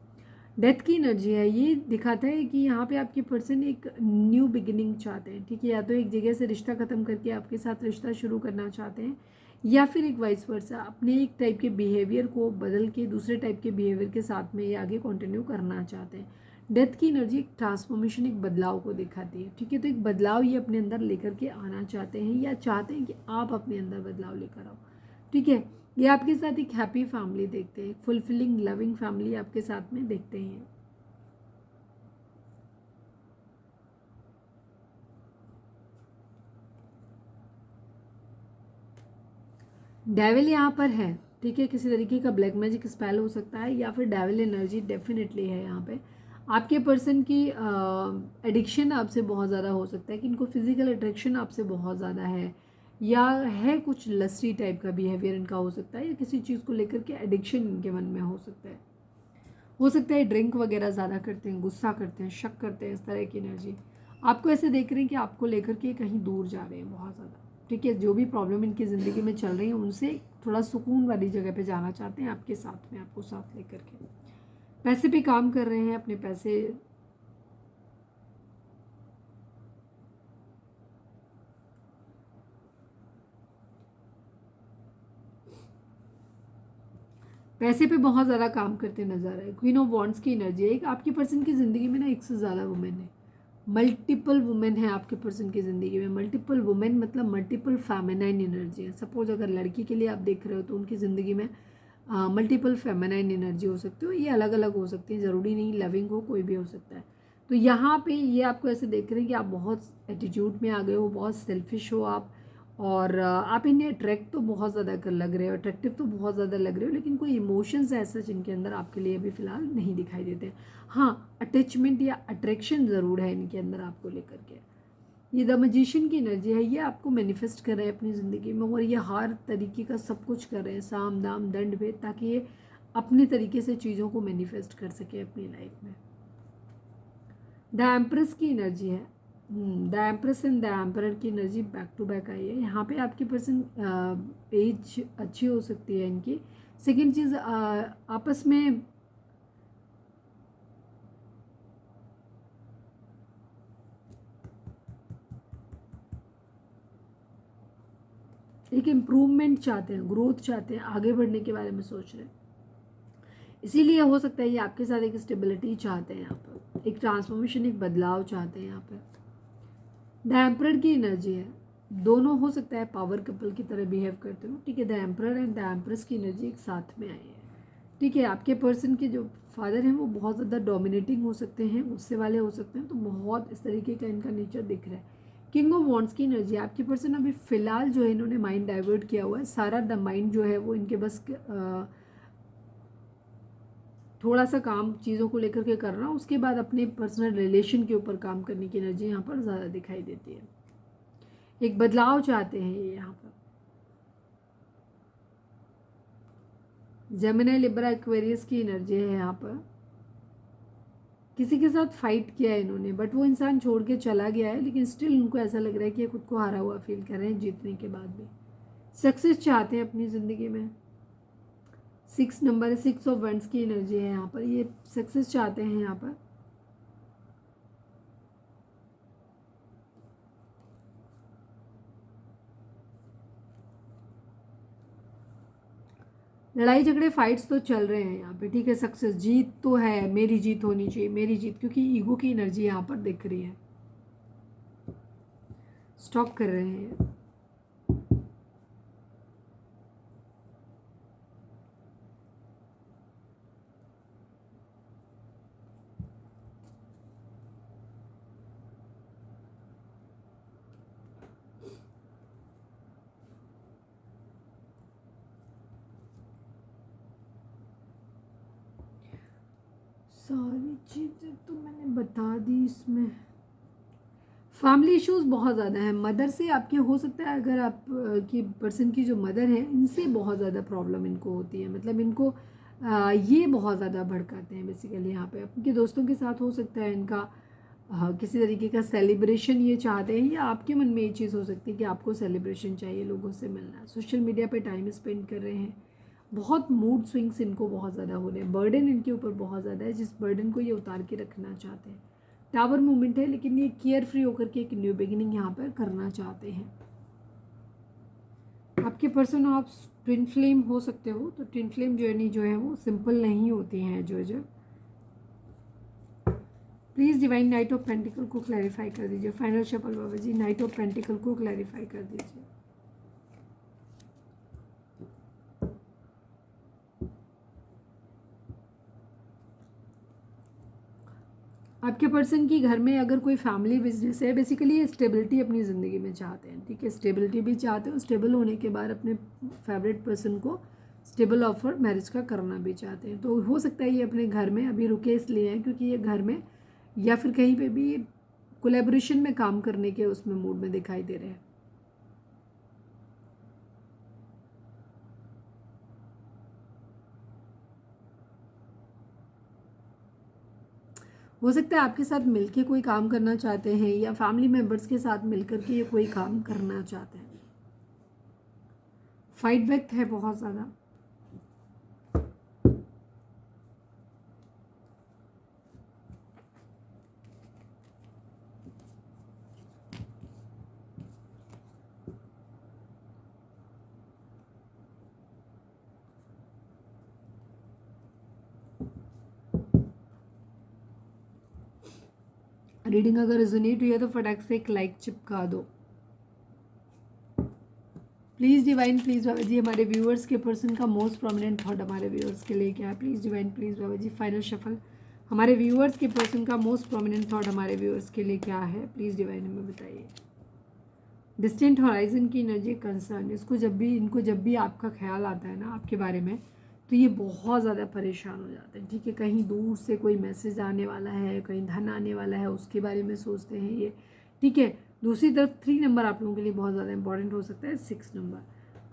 [SPEAKER 1] डेथ की एनर्जी है, ये दिखाता है कि यहाँ पे आपके पर्सन एक न्यू बिगिनिंग चाहते हैं, ठीक है, या तो एक जगह से रिश्ता ख़त्म करके आपके साथ रिश्ता शुरू करना चाहते हैं, या फिर एक वाइस वर्सा अपने एक टाइप के बिहेवियर को बदल के दूसरे टाइप के बिहेवियर के साथ में ये आगे कंटिन्यू करना चाहते हैं। डेथ की एनर्जी एक ट्रांसफॉर्मेशन, एक बदलाव को दिखाती है, ठीक है, तो एक बदलाव ये अपने अंदर लेकर के आना चाहते हैं, या चाहते हैं कि आप अपने अंदर बदलाव लेकर आओ, ठीक है। ये आपके साथ एक हैप्पी फैमिली देखते हैं, फुलफिलिंग लविंग फैमिली आपके साथ में देखते हैं। डेविल यहाँ पर है, ठीक है, किसी तरीके का ब्लैक मैजिक स्पेल हो सकता है, या फिर डेविल एनर्जी डेफिनेटली है यहाँ पे। आपके पर्सन की एडिक्शन आपसे बहुत ज़्यादा हो सकता है कि इनको फिजिकल अट्रैक्शन आपसे बहुत ज़्यादा है, या है कुछ लस्टी टाइप का बिहेवियर इनका हो सकता है, या किसी चीज़ को लेकर के एडिक्शन इनके मन में हो सकता है ड्रिंक वगैरह ज़्यादा करते हैं, गुस्सा करते हैं, शक करते हैं, इस तरह की एनर्जी। आपको ऐसे देख रहे हैं कि आपको लेकर के कहीं दूर जा रहे हैं बहुत ज़्यादा, ठीक है, जो भी प्रॉब्लम इनकी ज़िंदगी में चल रही है उनसे थोड़ा सुकून वाली जगह पे जाना चाहते हैं, आपके साथ में, आपको साथ लेकर के पैसे पे काम कर रहे हैं, अपने पैसे पे बहुत ज़्यादा काम करते नजर आ रहे हैं। क्वीन ऑफ वॉन्ड्स की एनर्जी है, एक आपकी पर्सन की ज़िंदगी में ना एक से ज़्यादा वुमेन है, मल्टीपल वुमेन है आपके पर्सन की ज़िंदगी में। मल्टीपल वुमेन मतलब मल्टीपल फेमिनाइन एनर्जी है। सपोज अगर लड़की के लिए आप देख रहे हो तो उनकी ज़िंदगी में मल्टीपल फेमिनाइन एनर्जी हो सकती हो, ये अलग अलग हो सकती है, ज़रूरी नहीं लविंग हो, कोई भी हो सकता है। तो यहाँ पे ये आपको ऐसे देख रहे हैं कि आप बहुत एटीट्यूड में आ गए हो, बहुत सेल्फिश हो आप, और आप इन्हें अट्रैक्ट तो बहुत ज़्यादा कर लग रहे हो, अट्रैक्टिव तो बहुत ज़्यादा लग रहे हो, लेकिन कोई इमोशंस ऐसा जिनके अंदर आपके लिए अभी फ़िलहाल नहीं दिखाई देते। हाँ, अटैचमेंट या अट्रैक्शन ज़रूर है इनके अंदर आपको लेकर के, ये द मैजिशियन की एनर्जी है, ये आपको मैनिफेस्ट कर रहे हैं अपनी ज़िंदगी में, और ये हर तरीके का सब कुछ कर रहे हैं, साम दाम दंड भेद, ताकि ये अपने तरीके से चीज़ों को मैनिफेस्ट कर सके अपनी लाइफ में। द एम्प्रेस की एनर्जी है, the empress and the emperor की एनर्जी बैक टू बैक आई है। यहाँ पे आपकी पर्सन एज अच्छी हो सकती है इनकी। सेकेंड चीज़, आपस में एक इम्प्रूवमेंट चाहते हैं, ग्रोथ चाहते हैं, आगे बढ़ने के बारे में सोच रहे हैं, इसीलिए हो सकता है ये आपके साथ एक स्टेबिलिटी चाहते हैं, यहाँ पर एक ट्रांसफॉर्मेशन, एक बदलाव चाहते हैं। यहाँ पर द एम्परर की एनर्जी है, दोनों हो सकता है पावर कपल की तरह बिहेव करते हो, ठीक है। The emperor and the empress की एनर्जी एक साथ में आई है, ठीक है। आपके पर्सन के जो फादर हैं वो बहुत ज़्यादा डोमिनेटिंग हो सकते हैं, गुस्से वाले हो सकते हैं, तो बहुत इस तरीके का इनका नेचर दिख रहा है। किंग ऑफ वॉन्ड्स की एनर्जी, आपके पर्सन अभी फ़िलहाल जो है इन्होंने माइंड डाइवर्ट किया हुआ है, सारा द माइंड जो है वो इनके बस थोड़ा सा काम चीज़ों को लेकर के करना, उसके बाद अपने पर्सनल रिलेशन के ऊपर काम करने की एनर्जी यहाँ पर ज़्यादा दिखाई देती है। एक बदलाव चाहते हैं ये यहाँ पर। जेमिनी लिब्रा एक्वेरियस की एनर्जी है यहाँ पर। किसी के साथ फाइट किया है इन्होंने, बट वो इंसान छोड़ के चला गया है, लेकिन स्टिल उनको ऐसा लग रहा है कि ये खुद को हारा हुआ फील कर रहे हैं जीतने के बाद भी। सक्सेस चाहते हैं अपनी ज़िंदगी में। 6 नंबर, 6 ऑफ वंड्स की एनर्जी है यहाँ पर, ये सक्सेस चाहते हैं यहाँ पर। लड़ाई झगड़े फाइट्स तो चल रहे हैं यहाँ पे, ठीक है। सक्सेस, जीत तो है, मेरी जीत होनी चाहिए, मेरी जीत, क्योंकि ईगो की एनर्जी यहाँ पर दिख रही है। स्टॉप कर रहे हैं। सारी चीज़ें तो मैंने बता दी इसमें। फैमिली इश्यूज बहुत ज़्यादा है, मदर से आपके हो सकता है, अगर आप की पर्सन की जो मदर है इनसे बहुत ज़्यादा प्रॉब्लम इनको होती है, मतलब इनको ये बहुत ज़्यादा भड़काते हैं बेसिकली। यहाँ पे आपके दोस्तों के साथ हो सकता है इनका किसी तरीके का सेलिब्रेशन ये चाहते हैं, या आपके मन में ये चीज़ हो सकती है कि आपको सेलिब्रेशन चाहिए, लोगों से मिलना, सोशल मीडिया पे टाइम स्पेंड कर रहे हैं। बहुत मूड स्विंग्स इनको बहुत ज़्यादा हो रहे हैं, बर्डन इनके ऊपर बहुत ज़्यादा है, जिस बर्डन को ये उतार के रखना चाहते हैं। टावर मूवमेंट है, लेकिन ये केयर फ्री होकर के एक न्यू बिगिनिंग यहाँ पर करना चाहते हैं। आपके पर्सन आप ट्विन फ्लेम हो सकते हो, तो ट्विन फ्लेम जर्नी जो है वो सिंपल नहीं होती हैं जो please divine knight of pentacle को क्लैरिफाई कर दीजिए। Final shuffle Baba ji, knight of pentacle को क्लैरिफाई कर दीजिए। आपके पर्सन की घर में अगर कोई फैमिली बिजनेस है, बेसिकली ये स्टेबिलिटी अपनी ज़िंदगी में चाहते हैं, ठीक है। स्टेबिलिटी भी चाहते हो, स्टेबल होने के बाद अपने फेवरेट पर्सन को स्टेबल ऑफर मैरिज का करना भी चाहते हैं। तो हो सकता है ये अपने घर में अभी रुके इसलिए हैं क्योंकि ये घर में या फिर कहीं पे भी कोलैबोरेशन में काम करने के उसमें मूड में दिखाई दे रहे हैं। हो सकता है आपके साथ मिलके कोई काम करना चाहते हैं, या फैमिली मेम्बर्स के साथ मिलकर के ये कोई काम करना चाहते हैं। फाइट वक्त है बहुत ज़्यादा। रीडिंग अगर रेजोनेट हुई है तो फटाक से एक लाइक चिपका दो प्लीज़ डिवाइन, प्लीज़ बाबा जी। हमारे व्यूअर्स के पर्सन का मोस्ट प्रोमिनेंट थॉट हमारे व्यूअर्स के लिए क्या है? Please divine, please Baba ji. Final shuffle, हमारे व्यूअर्स के पर्सन का मोस्ट प्रोमिनेंट थॉट हमारे व्यूअर्स के लिए क्या है? प्लीज़ डिवाइन हमें बताइए। डिस्टेंट हॉराइजन की एनर्जी कंसर्न, इनको जब भी आपका ख्याल आता है ना आपके बारे में, तो ये बहुत ज़्यादा परेशान हो जाते हैं, ठीक है। कहीं दूर से कोई मैसेज आने वाला है, कहीं धन आने वाला है, उसके बारे में सोचते हैं ये, ठीक है। दूसरी तरफ 3 नंबर आप लोगों के लिए बहुत ज़्यादा इंपॉर्टेंट हो सकता है। 6 नंबर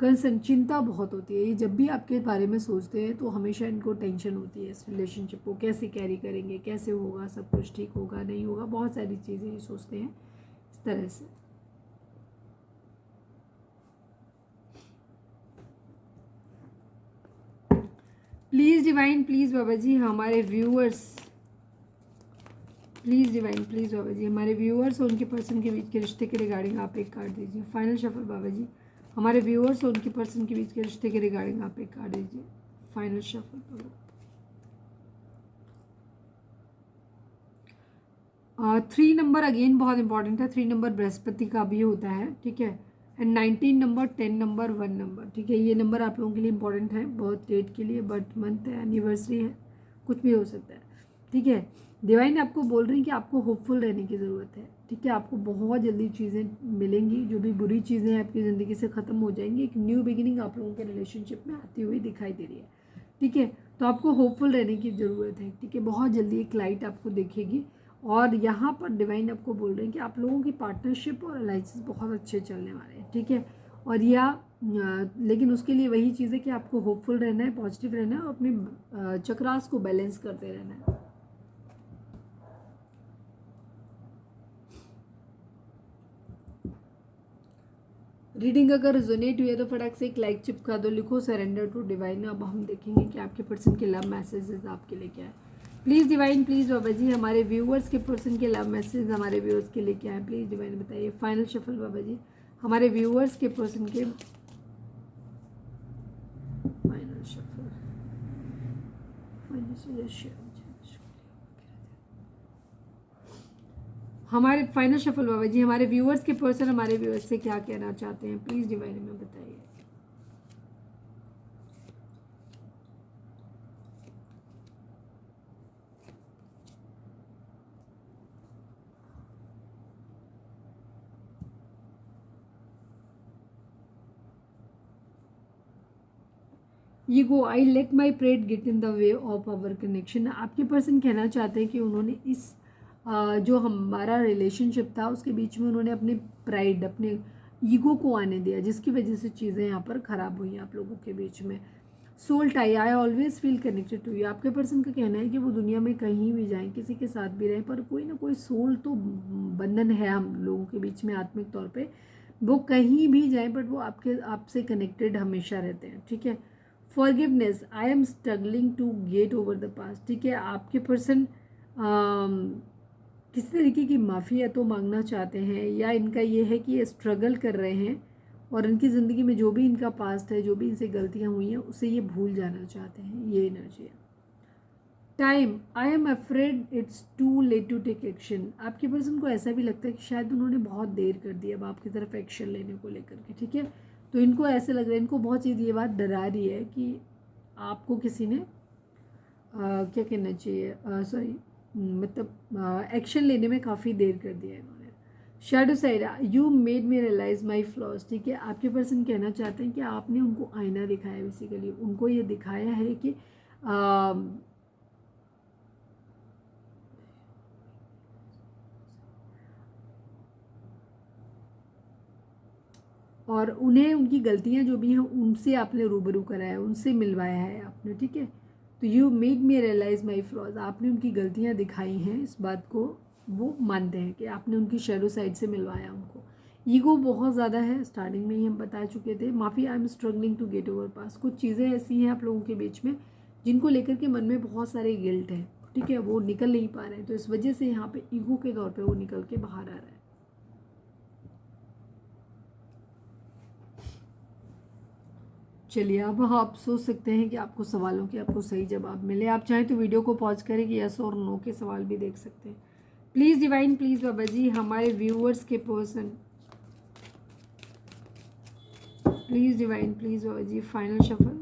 [SPEAKER 1] कंसर्न, चिंता बहुत होती है। ये जब भी आपके बारे में सोचते हैं तो हमेशा इनको टेंशन होती है, इस रिलेशनशिप को कैसे कैरी करेंगे, कैसे होगा, सब कुछ ठीक होगा नहीं होगा, बहुत सारी चीज़ें ये सोचते हैं इस तरह से। प्लीज़ डिवाइन, प्लीज़ बाबा जी हमारे व्यूअर्स, प्लीज़ डिवाइन, प्लीज़ बाबा जी हमारे व्यूअर्स और उनके पर्सन के बीच के रिश्ते के रिगार्डिंग आप एक कार्ड दीजिए। फाइनल शफल बाबा जी हमारे व्यूअर्स और उनके पर्सन के बीच के रिश्ते के रिगार्डिंग आप एक कार्ड दीजिए। फाइनल शफल बाबा। 3 नंबर अगेन बहुत इंपॉर्टेंट है। 3 नंबर बृहस्पति का भी होता है, ठीक है। एंड 19 नंबर, 10 नंबर, 1 नंबर, ठीक है। ये नंबर आप लोगों के लिए इंपॉर्टेंट है बर्थ डेट के लिए, बर्थ मंथ है, एनिवर्सरी है, कुछ भी हो सकता है, ठीक है। डिवाइन आपको बोल रही हैं कि आपको होपफुल रहने की ज़रूरत है, ठीक है। आपको बहुत जल्दी चीज़ें मिलेंगी, जो भी बुरी चीज़ें हैं आपकी ज़िंदगी से ख़त्म हो जाएंगी। एक न्यू बिगिनिंग आप लोगों के रिलेशनशिप में आती हुई दिखाई दे रही है, ठीक है। तो आपको होपफुल रहने की ज़रूरत है, ठीक है। बहुत जल्दी एक लाइट आपको दिखेगी। और यहाँ पर डिवाइन आपको बोल रहे हैं कि आप लोगों की पार्टनरशिप और अलाइंसेस बहुत अच्छे चलने वाले हैं, ठीक है। और लेकिन उसके लिए वही चीज़ है कि आपको होपफुल रहना है, पॉजिटिव रहना है और अपने चक्रास को बैलेंस करते रहना है। रीडिंग अगर रेजोनेट हुई है तो फटाक से एक लाइक चिपका दो, लिखो सरेंडर टू डिवाइन। अब हम देखेंगे कि आपके पर्सन के लव मैसेजेस आपके लिए क्या है। प्लीज़ डिवाइन, प्लीज़ बाबा जी हमारे व्यूअर्स के पर्सन के लव मैसेज हमारे व्यूअर्स के लिए क्या है, प्लीज़ डिवाइन बताइए। फाइनल शफल बाबा जी हमारे व्यूअर्स के पर्सन के फाइनल शफल, हमारे फाइनल शफल बाबा जी हमारे व्यूअर्स के पर्सन हमारे व्यूअर्स से क्या कहना चाहते हैं, प्लीज़ डिवाइन में बताइए। Ego, I let my pride get in the way of our connection. आपके पर्सन कहना चाहते हैं कि उन्होंने इस जो हमारा रिलेशनशिप था उसके बीच में उन्होंने अपने प्राइड, अपने ईगो को आने दिया, जिसकी वजह से चीज़ें यहाँ पर ख़राब हुई आप लोगों के बीच में। Soul tie, I always feel connected to you. आपके पर्सन का कहना है कि वो दुनिया में कहीं भी जाएं, किसी के साथ भी रहें, पर कोई ना कोई सोल तो बंधन है हम लोगों के बीच में आत्मिक तौर पे। वो कहीं भी जाएं बट वो आपसे कनेक्टेड हमेशा रहते हैं, ठीक है। Forgiveness, I am struggling to get over the past, ठीक है। आपके पर्सन किसी तरीके की माफ़ी या तो मांगना चाहते हैं, या इनका ये है कि ये स्ट्रगल कर रहे हैं और इनकी ज़िंदगी में जो भी इनका पास्ट है, जो भी इनसे गलतियाँ हुई हैं, उसे ये भूल जाना चाहते हैं। ये एनर्जी है। Time, I am afraid it's too late to take action. आपके पर्सन को ऐसा भी लगता है कि शायद उन्होंने बहुत देर कर दी अब आपकी तरफ एक्शन लेने को लेकर के, ठीक है। तो इनको ऐसे लग रहा है, इनको बहुत चीज़ ये बात डरा रही है कि आपको किसी ने क्या कहना चाहिए, सॉरी मतलब एक्शन लेने में काफ़ी देर कर दिया है इन्होंने। Shadow side, you made me realise my flaws, ठीक है। आपके पर्सन कहना चाहते हैं कि आपने उनको आईना दिखाया, बेसिकली उनको ये दिखाया है कि और उन्हें उनकी गलतियां जो भी हैं उनसे आपने रूबरू कराया, उनसे मिलवाया है आपने, ठीक है। तो you made me realise my flaws, आपने उनकी गलतियां दिखाई हैं, इस बात को वो मानते हैं कि आपने उनकी शैडो साइड से मिलवाया उनको। ईगो बहुत ज़्यादा है, स्टार्टिंग में ही हम बता चुके थे। माफ़ी, I am struggling to get over pass. कुछ चीज़ें ऐसी हैं आप लोगों के बीच में जिनको लेकर के मन में बहुत सारे गिल्ट है, ठीक है, वो निकल नहीं पा रहे हैं, तो इस वजह से यहाँ पे ईगो के तौर पे वो निकल के बाहर आ रहा है। चलिए, अब आप सोच सकते हैं कि आपको सवालों के आपको सही जवाब मिले। आप चाहें तो वीडियो को पॉज करें कि यस और नो के सवाल भी देख सकते हैं। प्लीज़ डिवाइन, प्लीज़ बाबा जी हमारे व्यूअर्स के person, please divine, please Baba ji final shuffle.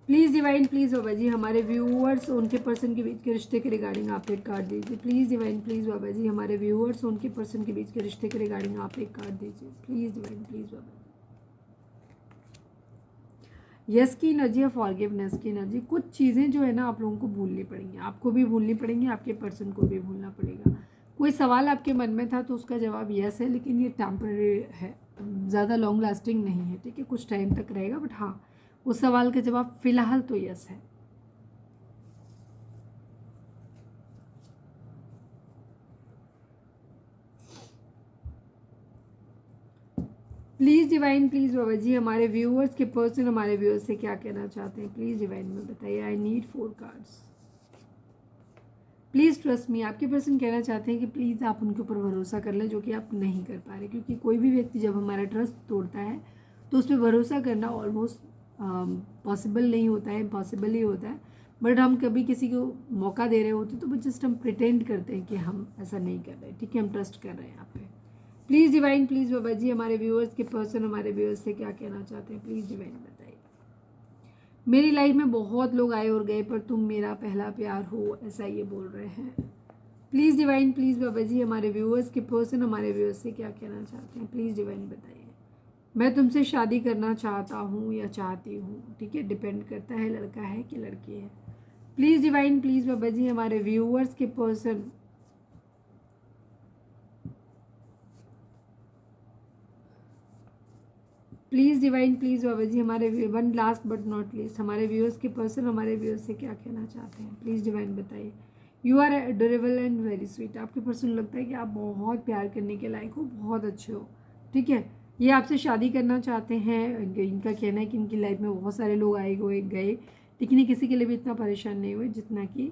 [SPEAKER 1] Please divine, please बाबा जी हमारे व्यूअर्स उनके पर्सन के बीच के रिश्ते के रिगार्डिंग आप एक कार्ड दीजिए। प्लीज़ डिवाइन, प्लीज़ बाबा जी हमारे व्यूअर्स उनके पर्सन के बीच के रिश्ते के रिगार्डिंग आप एक कार्ड दीजिए। प्लीज़ डिवाइन, प्लीज़ बाबा जी। यस की एनर्जी है, फॉरगिवनेस की एनर्जी। कुछ चीज़ें जो है ना आप लोगों को भूलनी पड़ेंगी, आपको भी भूलनी पड़ेंगी, आपके पर्सन को भी भूलना पड़ेगा। कोई सवाल आपके मन में था तो उसका जवाब यस है, लेकिन ये टेम्पररी है, ज़्यादा लॉन्ग लास्टिंग नहीं है, ठीक है, कुछ टाइम तक रहेगा, बट हाँ उस सवाल का जवाब फिलहाल तो यस है। प्लीज़ डिवाइन, प्लीज़ बाबा जी हमारे व्यूअर्स के पर्सन हमारे व्यूअर्स से क्या कहना चाहते हैं, प्लीज़ डिवाइन में बताइए। I need 4 cards. Please trust me, आपके पर्सन कहना चाहते हैं कि प्लीज़ आप उनके ऊपर भरोसा कर लें, जो कि आप नहीं कर पा रहे, क्योंकि कोई भी व्यक्ति जब हमारा ट्रस्ट तोड़ता है तो उस पर भरोसा करना ऑलमोस्ट पॉसिबल नहीं होता है, इम्पॉसिबल ही होता है। बट हम कभी किसी को मौका दे रहे होते तो वो जस्ट हम प्रिटेंड करते हैं कि हम ऐसा नहीं कर रहे, ठीक है, हम ट्रस्ट कर रहे हैं आप पे। प्लीज़ डिवाइन, प्लीज़ बाबा जी हमारे व्यूअर्स के पर्सन हमारे व्यूअर्स से क्या कहना चाहते हैं, प्लीज़ डिवाइन बताइए। मेरी लाइफ में बहुत लोग आए और गए पर तुम मेरा पहला प्यार हो, ऐसा ये बोल रहे हैं। प्लीज़ डिवाइन, प्लीज़ बाबा जी हमारे व्यूअर्स के पर्सन हमारे व्यूअर्स से क्या कहना चाहते हैं, प्लीज़ डिवाइन बताइए। मैं तुमसे शादी करना चाहता हूँ या चाहती हूँ, ठीक है, डिपेंड करता है लड़का है कि लड़की है। प्लीज़ डिवाइन, प्लीज़ बाबा जी हमारे व्यूअर्स के पर्सन प्लीज़ डिवाइन, प्लीज़ बाबा जी हमारे one last but not least हमारे व्यूअर्स के पर्सन हमारे व्यूअर्स से क्या कहना चाहते हैं, प्लीज़ डिवाइन बताइए। You are adorable and very sweet, आपके पर्सन लगता है कि आप बहुत प्यार करने के लायक हो, बहुत अच्छे हो, ठीक है। ये आपसे शादी करना चाहते हैं। इनका कहना है कि इनकी लाइफ में बहुत सारे लोग आए हुए गए, लेकिन ये किसी के लिए भी इतना परेशान नहीं हुए जितना कि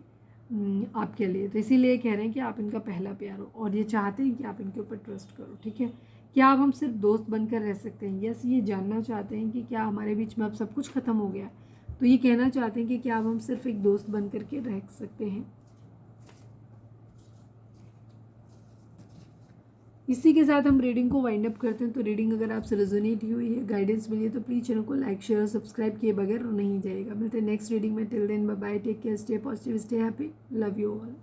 [SPEAKER 1] आपके लिए। तो इसीलिए कह रहे हैं कि आप इनका पहला प्यार हो और ये चाहते हैं कि आप इनके ऊपर ट्रस्ट करो, ठीक है। क्या अब हम सिर्फ दोस्त बनकर रह सकते हैं? यस, ये जानना चाहते हैं कि क्या हमारे बीच में अब सब कुछ ख़त्म हो गया। तो ये कहना चाहते हैं कि क्या अब हम सिर्फ एक दोस्त बन करके रह सकते हैं। इसी के साथ हम रीडिंग को वाइंड अप करते हैं। तो रीडिंग अगर आपसे रेजोनेट हुई है, गाइडेंस मिली है, तो प्लीज़ चैनल को लाइक शेयर सब्सक्राइब किए बगैर नहीं जाएगा। मिलते हैं नेक्स्ट रीडिंग में। Till then bye bye, take care, stay positive, stay happy, love you all.